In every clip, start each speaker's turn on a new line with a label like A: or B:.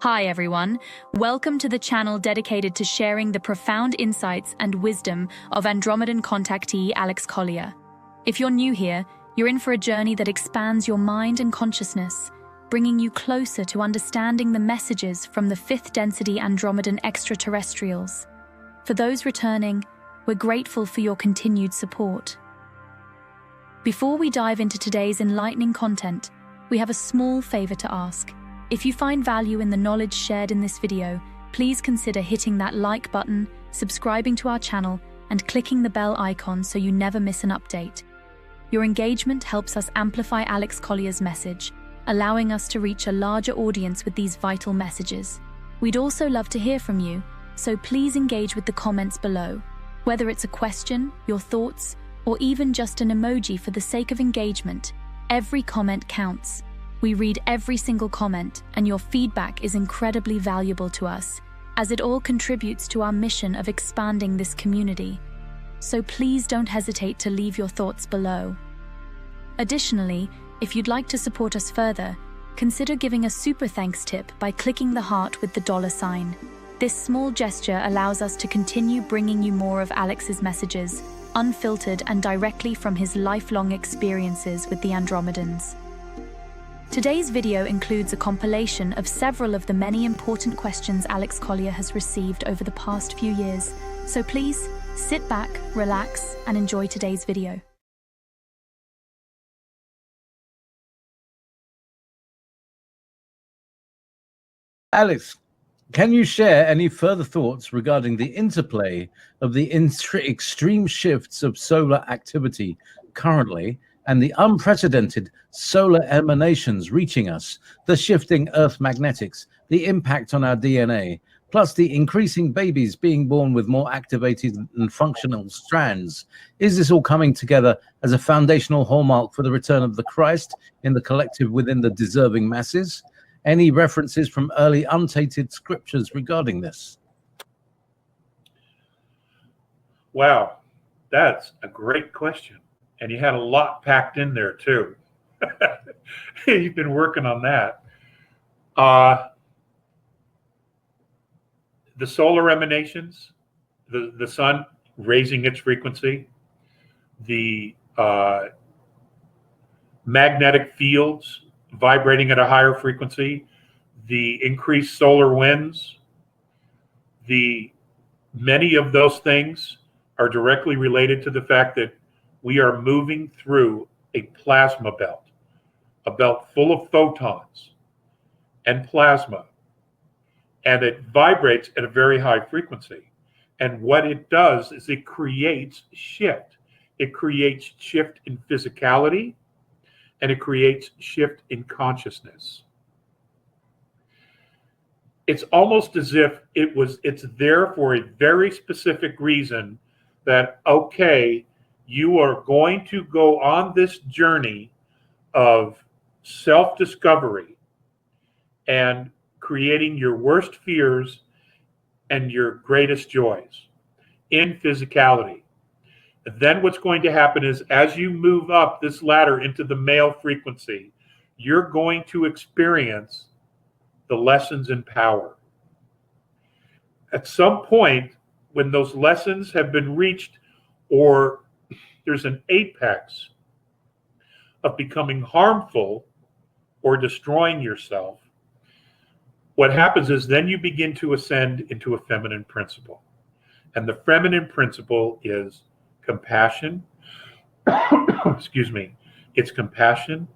A: Hi everyone, welcome to the channel dedicated to sharing the profound insights and wisdom of Andromedan Contactee Alex Collier. If you're new here, you're in for a journey that expands your mind and consciousness, bringing you closer to understanding the messages from the fifth density Andromedan extraterrestrials. For those returning, we're grateful for your continued support. Before we dive into today's enlightening content, we have a small favor to ask. If you find value in the knowledge shared in this video, please consider hitting that like button, subscribing to our channel, and clicking the bell icon so you never miss an update. Your engagement helps us amplify Alex Collier's message, allowing us to reach a larger audience with these vital messages. We'd also love to hear from you, so please engage with the comments below. Whether it's a question, your thoughts, or even just an emoji for the sake of engagement, every comment counts. We read every single comment, and your feedback is incredibly valuable to us, as it all contributes to our mission of expanding this community. So please don't hesitate to leave your thoughts below. Additionally, if you'd like to support us further, consider giving a super thanks tip by clicking the heart with the $sign. This small gesture allows us to continue bringing you more of Alex's messages, unfiltered and directly from his lifelong experiences with the Andromedans. Today's video includes a compilation of several of the many important questions Alex Collier has received over the past few years, so please sit back, relax, and enjoy today's video.
B: Alex, can you share any further thoughts regarding the interplay of the extreme shifts of solar activity currently and the unprecedented solar emanations reaching us, the shifting Earth magnetics, the impact on our DNA, plus the increasing babies being born with more activated and functional strands? Is this all coming together as a foundational hallmark for the return of the Christ in the collective within the deserving masses? Any references from early untainted scriptures regarding this?
C: Wow, that's a great question. And you had a lot packed in there too. You've been working on that. The solar emanations, the sun raising its frequency, the magnetic fields vibrating at a higher frequency, the increased solar winds, many of those things are directly related to the fact that we are moving through a plasma belt, a belt full of photons and plasma, and it vibrates at a very high frequency. And what it does is it creates shift. It creates shift in physicality, and it creates shift in consciousness. It's almost as if it's there for a very specific reason that, okay, you are going to go on this journey of self-discovery and creating your worst fears and your greatest joys in physicality. And then what's going to happen is, as you move up this ladder into the male frequency, you're going to experience the lessons in power. At some point, when those lessons have been reached, or there's an apex of becoming harmful or destroying yourself, what happens is then you begin to ascend into a feminine principle. And the feminine principle is compassion. Excuse me. It's compassion.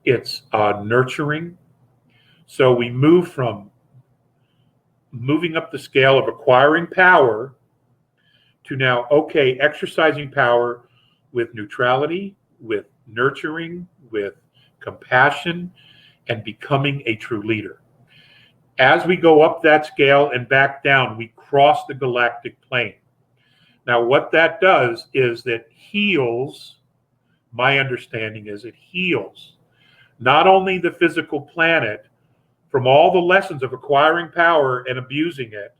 C: It's nurturing. So we move from moving up the scale of acquiring power to now, okay, exercising power with neutrality, with nurturing, with compassion, and becoming a true leader. As we go up that scale and back down, we cross the galactic plane. Now, what that does is that heals, my understanding is it heals not only the physical planet from all the lessons of acquiring power and abusing it,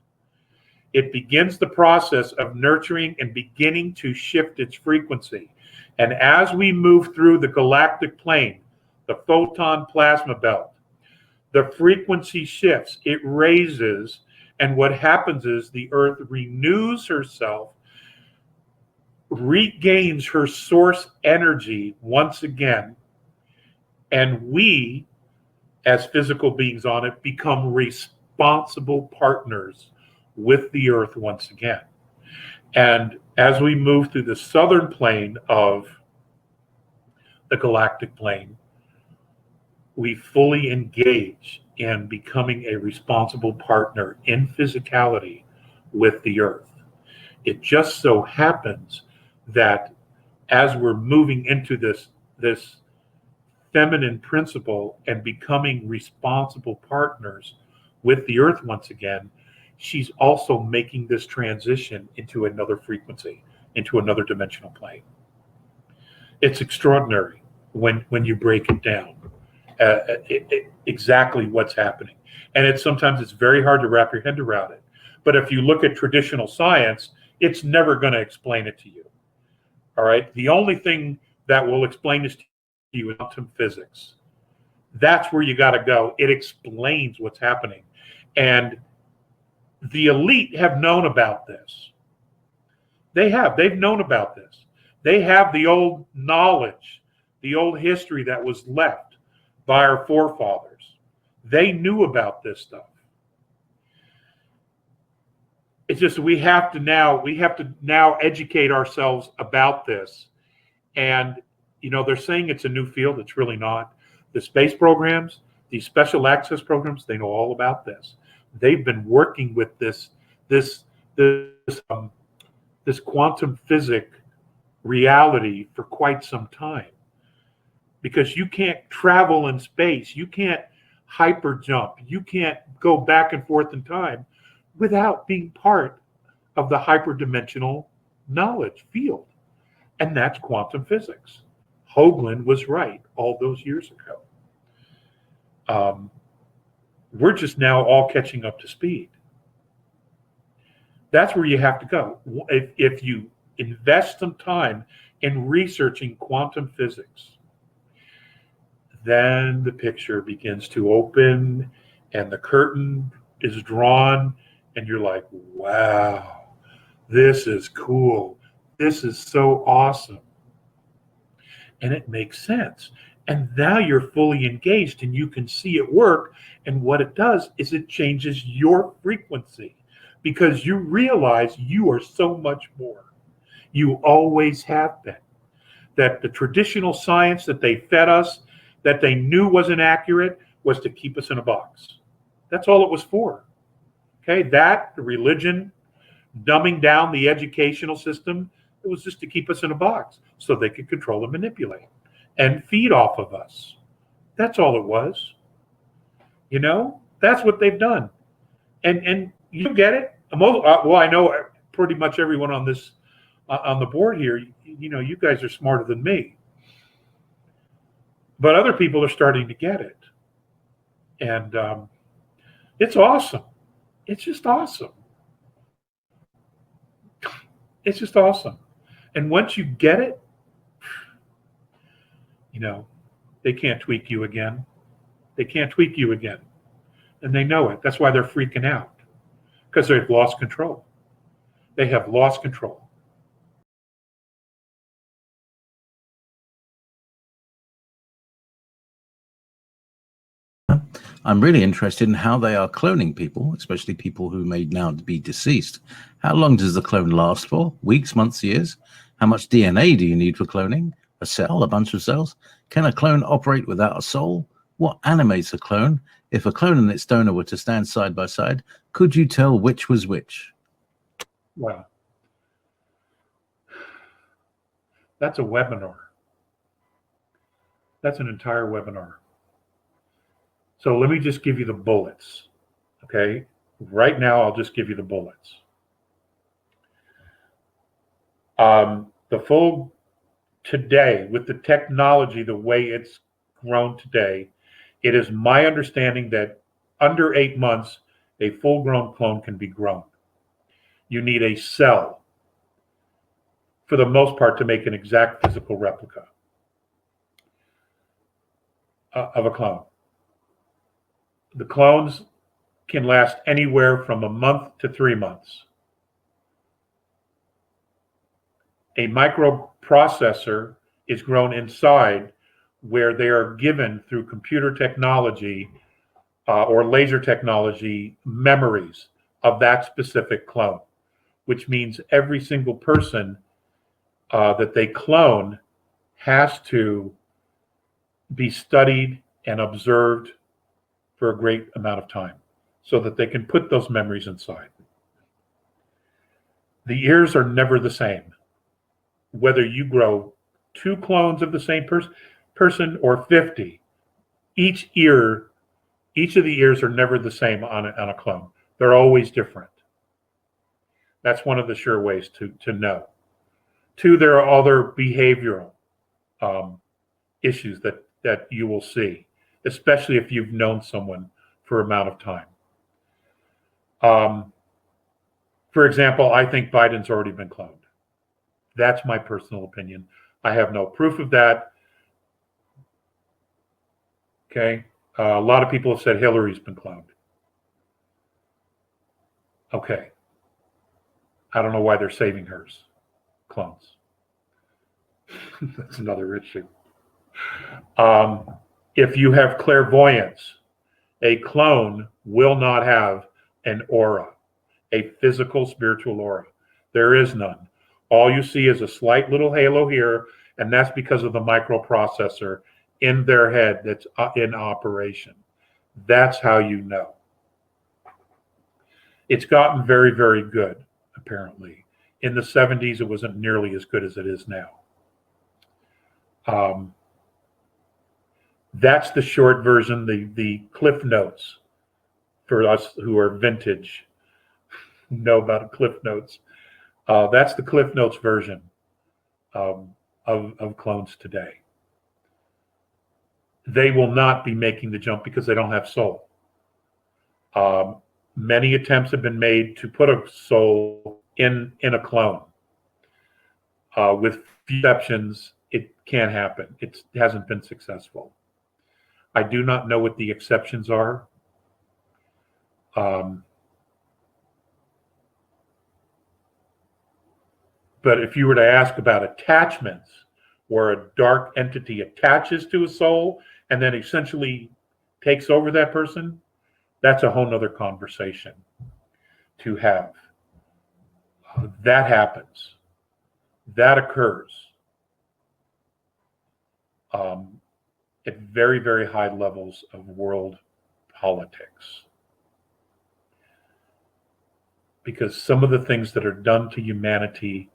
C: it begins the process of nurturing and beginning to shift its frequency. And as we move through the galactic plane, the photon plasma belt, the frequency shifts, it raises, and what happens is the Earth renews herself, regains her source energy once again, and we, as physical beings on it, become responsible partners with the Earth once again. And as we move through the southern plane of the galactic plane, we fully engage in becoming a responsible partner in physicality with the Earth. It just so happens that as we're moving into this feminine principle and becoming responsible partners with the Earth once again, she's also making this transition into another frequency, into another dimensional plane. It's extraordinary when you break it down, exactly what's happening. And sometimes it's very hard to wrap your head around it. But if you look at traditional science, it's never going to explain it to you. All right. The only thing that will explain this to you is quantum physics. That's where you got to go. It explains what's happening. And the elite have known about this. They've known about this. They have the old knowledge, the old history that was left by our forefathers. They knew about this stuff. It's just we have to now educate ourselves about this. And they're saying it's a new field. It's really not. The space programs, these special access programs, they know all about this. They've been working with this quantum physics reality for quite some time, because you can't travel in space, you can't hyper jump, you can't go back and forth in time without being part of the hyperdimensional knowledge field. And that's quantum physics. Hoagland was right all those years ago. We're just now all catching up to speed. That's where you have to go. If you invest some time in researching quantum physics, then the picture begins to open and the curtain is drawn and you're like, wow, this is cool. This is so awesome. And it makes sense. And now you're fully engaged and you can see it work. And what it does is it changes your frequency, because you realize you are so much more. You always have been. That the traditional science that they fed us, that they knew wasn't accurate, was to keep us in a box. That's all it was for. Okay, the religion, dumbing down the educational system, it was just to keep us in a box so they could control and manipulate and feed off of us. That's all it was. That's what they've done. And you get it. Well, I know pretty much everyone on this on the board here, you guys are smarter than me. But other people are starting to get it. And it's awesome. It's just awesome. It's just awesome. And once you get it, they can't tweak you again. They can't tweak you again. And they know it. That's why they're freaking out. Because they've lost control. They have lost control.
B: I'm really interested in how they are cloning people, especially people who may now be deceased. How long does the clone last for? Weeks, months, years? How much DNA do you need for cloning? A cell, a bunch of cells? Can a clone operate without a soul? What animates a clone? If a clone and its donor were to stand side by side, could you tell which was which?
C: Wow. That's a webinar. That's an entire webinar. So let me just give you the bullets. Okay. Right now, I'll just give you the bullets. The full today, with the technology, the way it's grown today, it is my understanding that under 8 months, a full-grown clone can be grown. You need a cell, for the most part, to make an exact physical replica of a clone. The clones can last anywhere from a month to 3 months. A microprocessor is grown inside, where they are given through computer technology or laser technology memories of that specific clone, which means every single person that they clone has to be studied and observed for a great amount of time so that they can put those memories inside. The ears are never the same. Whether you grow 2 clones of the same person or 50, each of the ears are never the same on a clone. They're always different. That's one of the sure ways to know. 2, there are other behavioral issues that you will see, especially if you've known someone for an amount of time. For example, I think Biden's already been cloned. That's my personal opinion. I have no proof of that. Okay. A lot of people have said Hillary's been cloned. Okay. I don't know why they're saving hers. Clones. That's another issue. If you have clairvoyance, a clone will not have an aura, a physical spiritual aura. There is none. All you see is a slight little halo here, and that's because of the microprocessor in their head that's in operation. That's how you know. It's gotten very, very good, apparently. In the 70s, it wasn't nearly as good as it is now. That's the short version, the Cliff Notes for us who are vintage, know about Cliff Notes. That's the Cliff Notes version of clones today. They will not be making the jump because they don't have soul. Many attempts have been made to put a soul in a clone. With exceptions, it can't happen. It hasn't been successful. I do not know what the exceptions are. But if you were to ask about attachments, where a dark entity attaches to a soul and then essentially takes over that person, that's a whole nother conversation to have. That happens. That occurs at very, very high levels of world politics. Because some of the things that are done to humanity,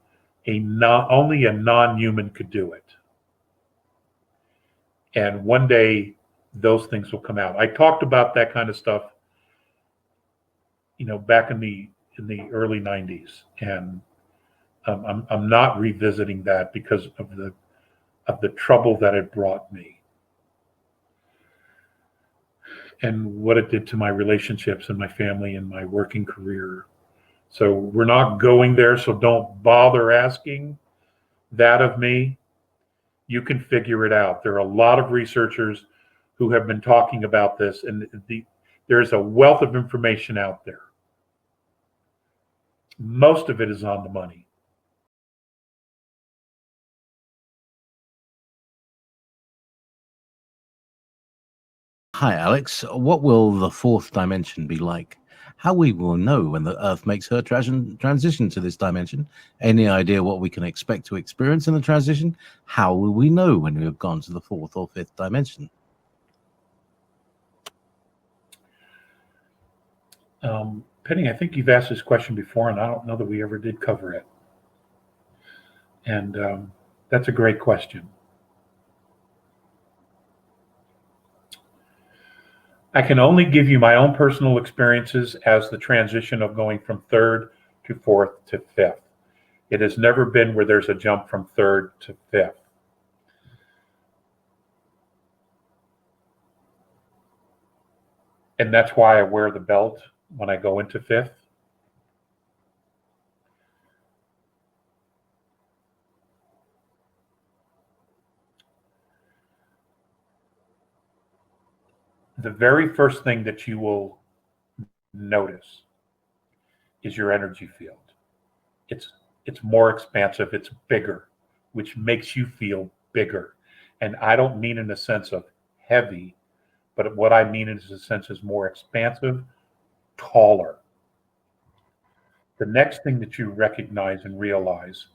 C: only a non-human could do it. And one day, those things will come out. I talked about that kind of stuff, back in the early 90s, and I'm not revisiting that because of the trouble that it brought me and what it did to my relationships and my family and my working career. So we're not going there, so don't bother asking that of me. You can figure it out. There are a lot of researchers who have been talking about this, and there's a wealth of information out there. Most of it is on the money.
B: Hi, Alex. What will the 4th dimension be like? How we will know when the Earth makes her transition to this dimension? Any idea what we can expect to experience in the transition? How will we know when we have gone to the 4th or 5th dimension?
C: Penny, I think you've asked this question before, and I don't know that we ever did cover it. And that's a great question. I can only give you my own personal experiences as the transition of going from 3rd to 4th to 5th. It has never been where there's a jump from 3rd to 5th. And that's why I wear the belt when I go into 5th. the very first thing that you will notice is your energy field. It's more expansive, it's bigger, which makes you feel bigger. And I don't mean in the sense of heavy, but what I mean in the sense is more expansive, taller. The next thing that you recognize and realize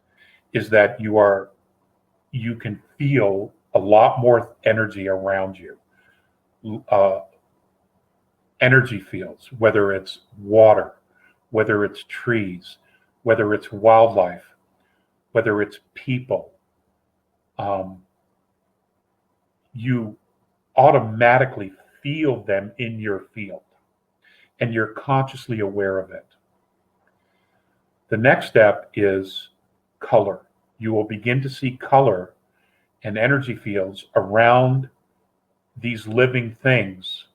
C: is that you can feel a lot more energy around you. Energy fields, whether it's water, whether it's trees, whether it's wildlife, whether it's people, you automatically feel them in your field, and you're consciously aware of it. The next step is color. You will begin to see color and energy fields around these living things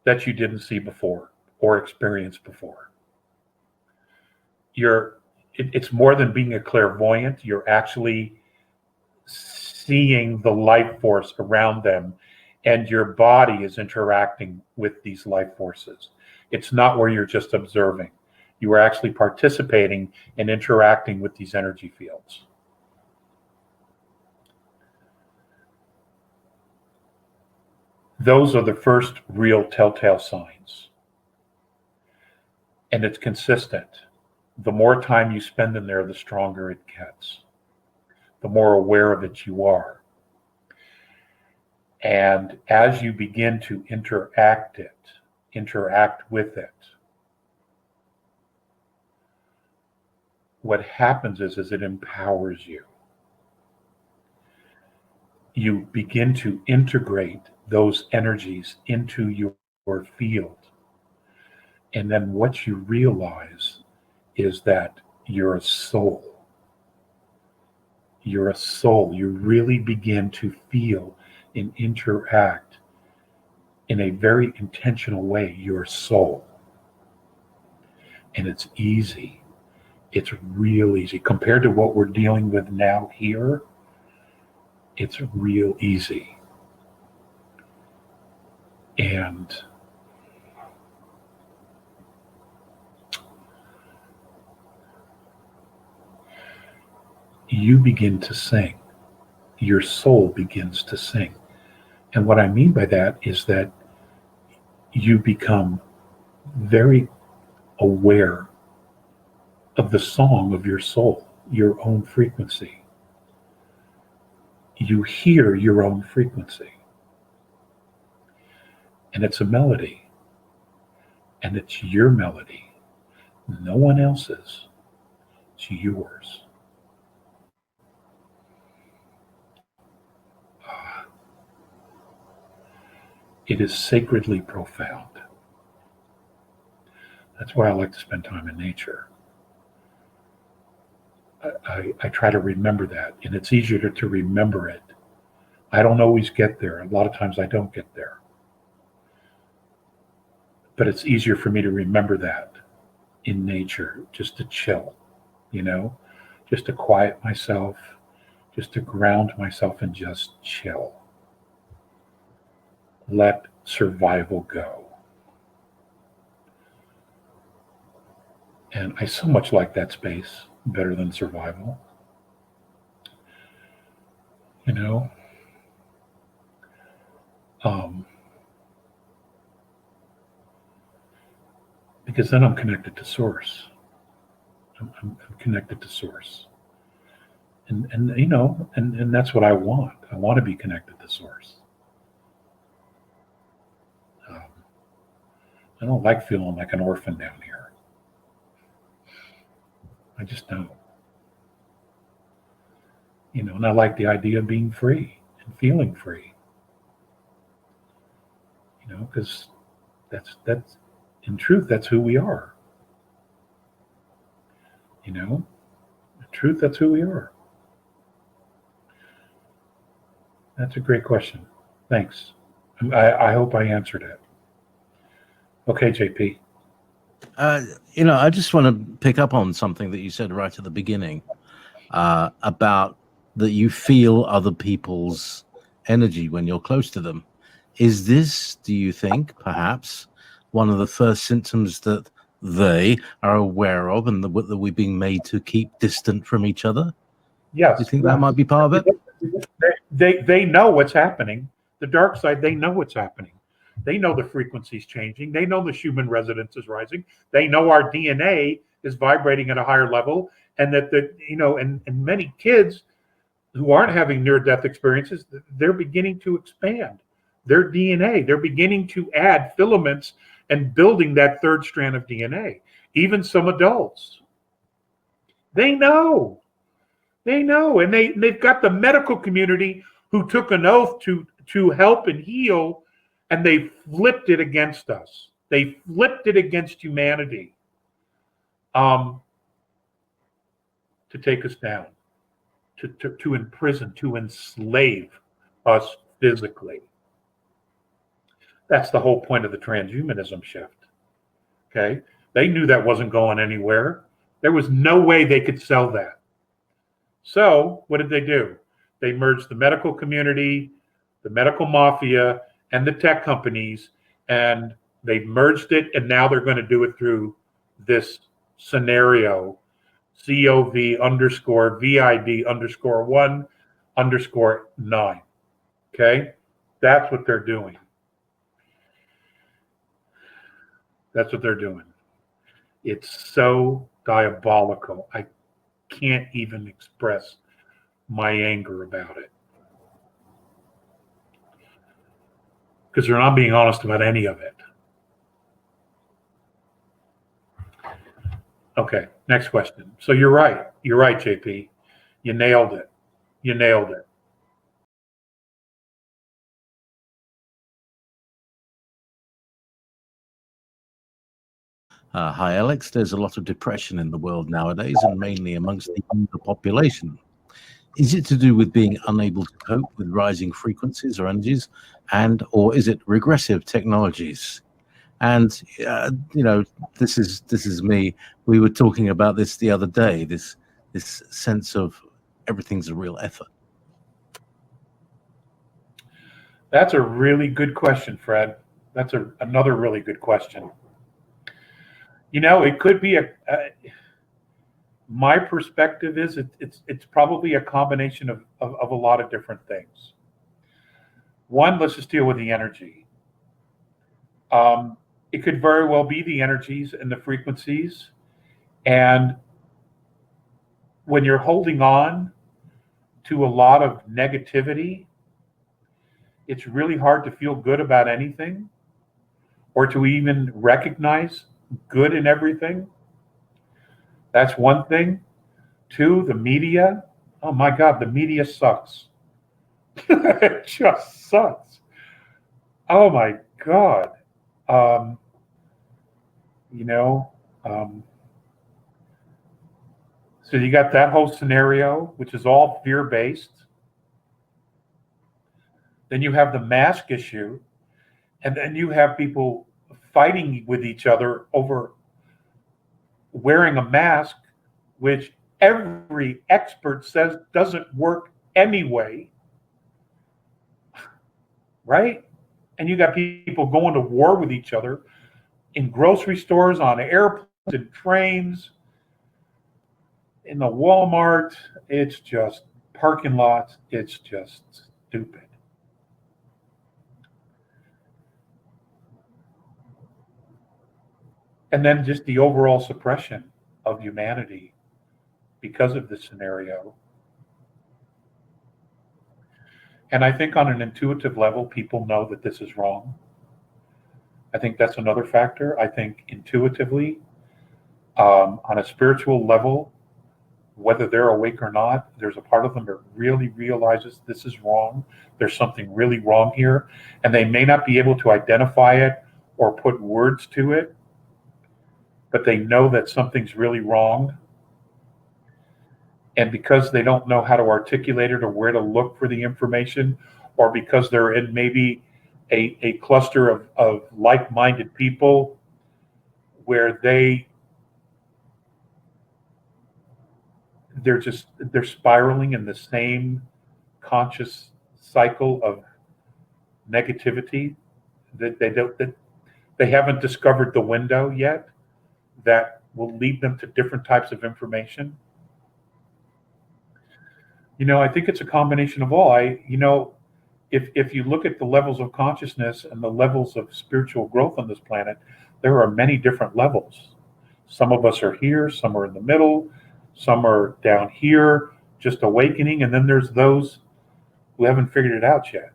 C: that you didn't see before or experienced before. It's more than being a clairvoyant. You're actually seeing the life force around them, and your body is interacting with these life forces. It's not where you're just observing. You are actually participating and interacting with these energy fields. Those are the first real telltale signs. And it's consistent. The more time you spend in there, the stronger it gets. The more aware of it you are. And as you begin to interact with it, what happens is it empowers you. You begin to integrate those energies into your field. And then what you realize is that you're a soul. You're a soul. You really begin to feel and interact in a very intentional way, your soul. And it's easy. It's real easy. Compared to what we're dealing with now here, it's real easy. And you begin to sing. Your soul begins to sing. And what I mean by that is that you become very aware of the song of your soul, your own frequency. You hear your own frequency. And it's a melody. And it's your melody. No one else's. It's yours. It is sacredly profound. That's why I like to spend time in nature. I try to remember that, and it's easier to remember it. I don't always get there. A lot of times I don't get there. But it's easier for me to remember that in nature, just to chill, just to quiet myself, just to ground myself and just chill. Let survival go. And I so much like that space better than survival. Because then I'm connected to source. I'm connected to source. And that's what I want. I want to be connected to source. I don't like feeling like an orphan down here. I just don't. And I like the idea of being free and feeling free. Because that's in truth, that's who we are. In truth, that's who we are. That's a great question. Thanks. I hope I answered it. Okay, JP.
B: I just want to pick up on something that you said right at the beginning about that you feel other people's energy when you're close to them. Is this, do you think, perhaps one of the first symptoms that they are aware of and that we're being made to keep distant from each other?
C: Yes.
B: Do you think that might be part of it?
C: They know what's happening. The dark side, they know what's happening. They know the frequency's changing. They know the human resonance is rising. They know our DNA is vibrating at a higher level, and that and many kids who aren't having near-death experiences, they're beginning to expand their DNA. They're beginning to add filaments and building that third strand of DNA. Even some adults, they know. They know, and they've got the medical community who took an oath to help and heal, and they flipped it against us. They flipped it against humanity, to take us down, to imprison, to enslave us physically. That's the whole point of the transhumanism shift. Okay, they knew that wasn't going anywhere. There was no way they could sell that. So what did they do? They merged the medical community, the medical mafia, and the tech companies, and they merged it, and now they're going to do it through this scenario, COV_VID_1_9. Okay? That's what they're doing. That's what they're doing. It's so diabolical. I can't even express my anger about it, because they're not being honest about any of it. Okay, next question. So you're right, JP. You nailed it.
B: Hi, Alex. There's a lot of depression in the world nowadays, and mainly amongst the younger population. Is it to do with being unable to cope with rising frequencies or energies, or is it regressive technologies? And this is me. We were talking about this the other day. This sense of everything's a real effort.
C: That's a really good question, Fred. That's another really good question. It could be my perspective is it's probably a combination of a lot of different things. One, let's just deal with the energy. It could very well be the energies and the frequencies. And when you're holding on to a lot of negativity, it's really hard to feel good about anything or to even recognize good in everything. That's one thing. Two, the media. Oh my God, the media sucks. It just sucks. Oh my God. So you got that whole scenario, which is all fear-based. Then you have the mask issue, and then you have people fighting with each other over wearing a mask, which every expert says doesn't work anyway, right? And you got people going to war with each other in grocery stores, on airplanes, and trains, in the Walmart. It's just parking lots. It's just stupid. And then just the overall suppression of humanity because of this scenario. And I think on an intuitive level, people know that this is wrong. I think that's another factor. I think intuitively, on a spiritual level, whether they're awake or not, there's a part of them that really realizes this is wrong. There's something really wrong here. And they may not be able to identify it or put words to it, but they know that something's really wrong. And because they don't know how to articulate it or where to look for the information, or because they're in maybe a cluster of like-minded people where they're spiraling in the same conscious cycle of negativity that they haven't discovered the window yet that will lead them to different types of information. I think it's a combination of all. If you look at the levels of consciousness and the levels of spiritual growth on this planet, there are many different levels. Some of us are here, some are in the middle, some are down here, just awakening, and then there's those who haven't figured it out yet.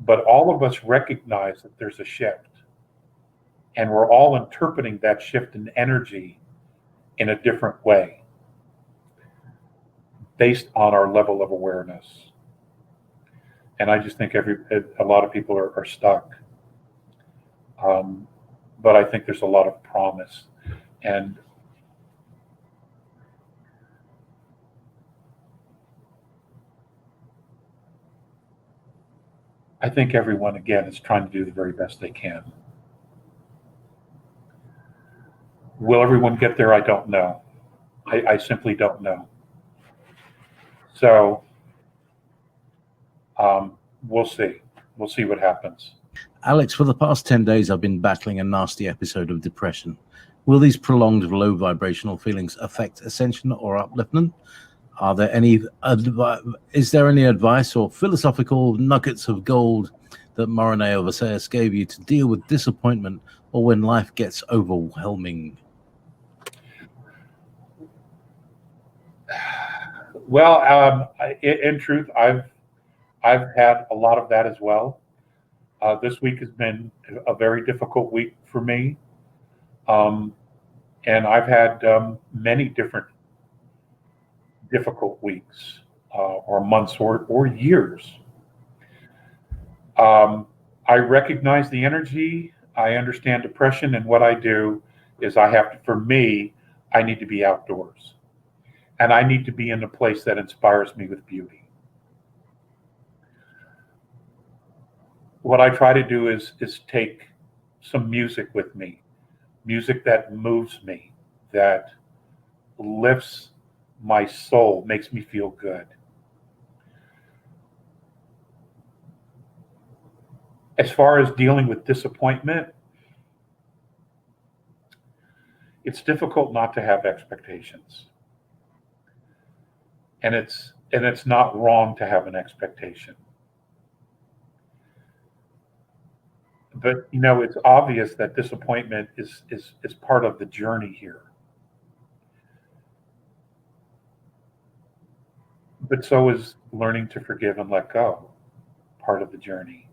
C: But all of us recognize that there's a shift, and we're all interpreting that shift in energy in a different way based on our level of awareness. And I just think a lot of people are stuck. But I think there's a lot of promise. And I think everyone, again, is trying to do the very best they can. Will everyone get there? I don't know. I simply don't know. So we'll see. We'll see what happens.
B: Alex, for the past 10 days, I've been battling a nasty episode of depression. Will these prolonged low vibrational feelings affect ascension or upliftment? Is there any advice or philosophical nuggets of gold that Morene of Osiris gave you to deal with disappointment or when life gets overwhelming?
C: Well, in truth, I've had a lot of that as well. This week has been a very difficult week for me, and I've had many different difficult weeks or months or years. I recognize the energy. I understand depression, and what I do is I need to be outdoors. And I need to be in a place that inspires me with beauty. What I try to do is take some music with me, music that moves me, that lifts my soul, makes me feel good. As far as dealing with disappointment, it's difficult not to have expectations. And it's not wrong to have an expectation. But it's obvious that disappointment is part of the journey here. But so is learning to forgive and let go, part of the journey.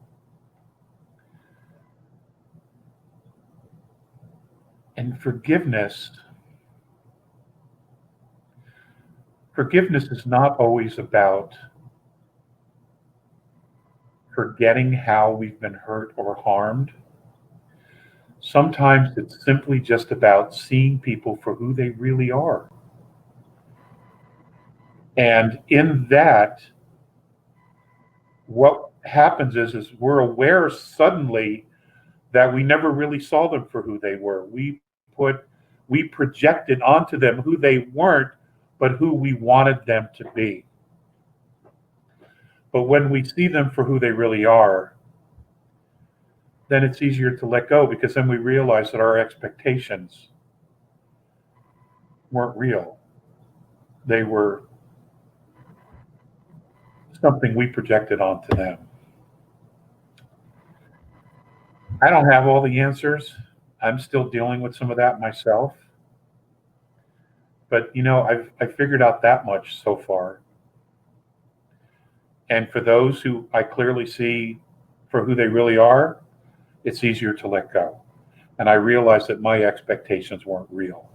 C: And forgiveness is not always about forgetting how we've been hurt or harmed. Sometimes it's simply just about seeing people for who they really are. And in that, what happens is we're aware suddenly that we never really saw them for who they were. We projected onto them who they weren't, but who we wanted them to be. But when we see them for who they really are, then it's easier to let go, because then we realize that our expectations weren't real. They were something we projected onto them. I don't have all the answers. I'm still dealing with some of that myself. But I've figured out that much so far. And for those who I clearly see for who they really are, it's easier to let go. And I realize that my expectations weren't real.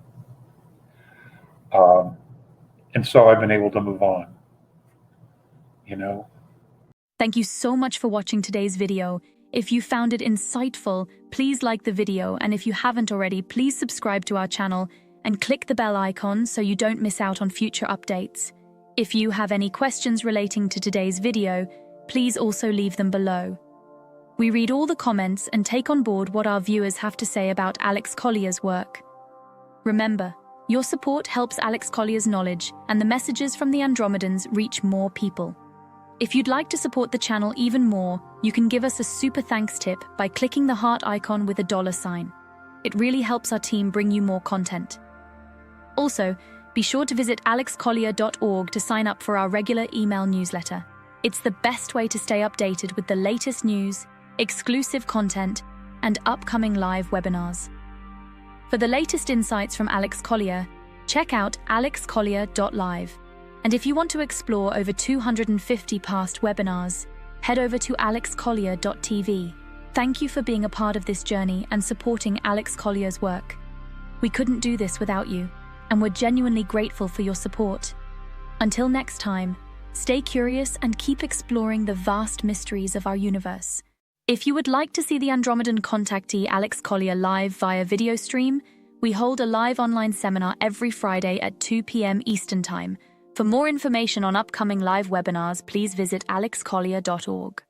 C: And so I've been able to move on.
A: Thank you so much for watching today's video. If you found it insightful, please like the video, and if you haven't already, please subscribe to our channel and click the bell icon so you don't miss out on future updates. If you have any questions relating to today's video, please also leave them below. We read all the comments and take on board what our viewers have to say about Alex Collier's work. Remember, your support helps Alex Collier's knowledge and the messages from the Andromedans reach more people. If you'd like to support the channel even more, you can give us a super thanks tip by clicking the heart icon with a $sign. It really helps our team bring you more content. Also, be sure to visit alexcollier.org to sign up for our regular email newsletter. It's the best way to stay updated with the latest news, exclusive content, and upcoming live webinars. For the latest insights from Alex Collier, check out alexcollier.live. And if you want to explore over 250 past webinars, head over to alexcollier.tv. Thank you for being a part of this journey and supporting Alex Collier's work. We couldn't do this without you, and we're genuinely grateful for your support. Until next time, stay curious and keep exploring the vast mysteries of our universe. If you would like to see the Andromedan Contactee Alex Collier live via video stream, we hold a live online seminar every Friday at 2 p.m. Eastern Time. For more information on upcoming live webinars, please visit alexcollier.org.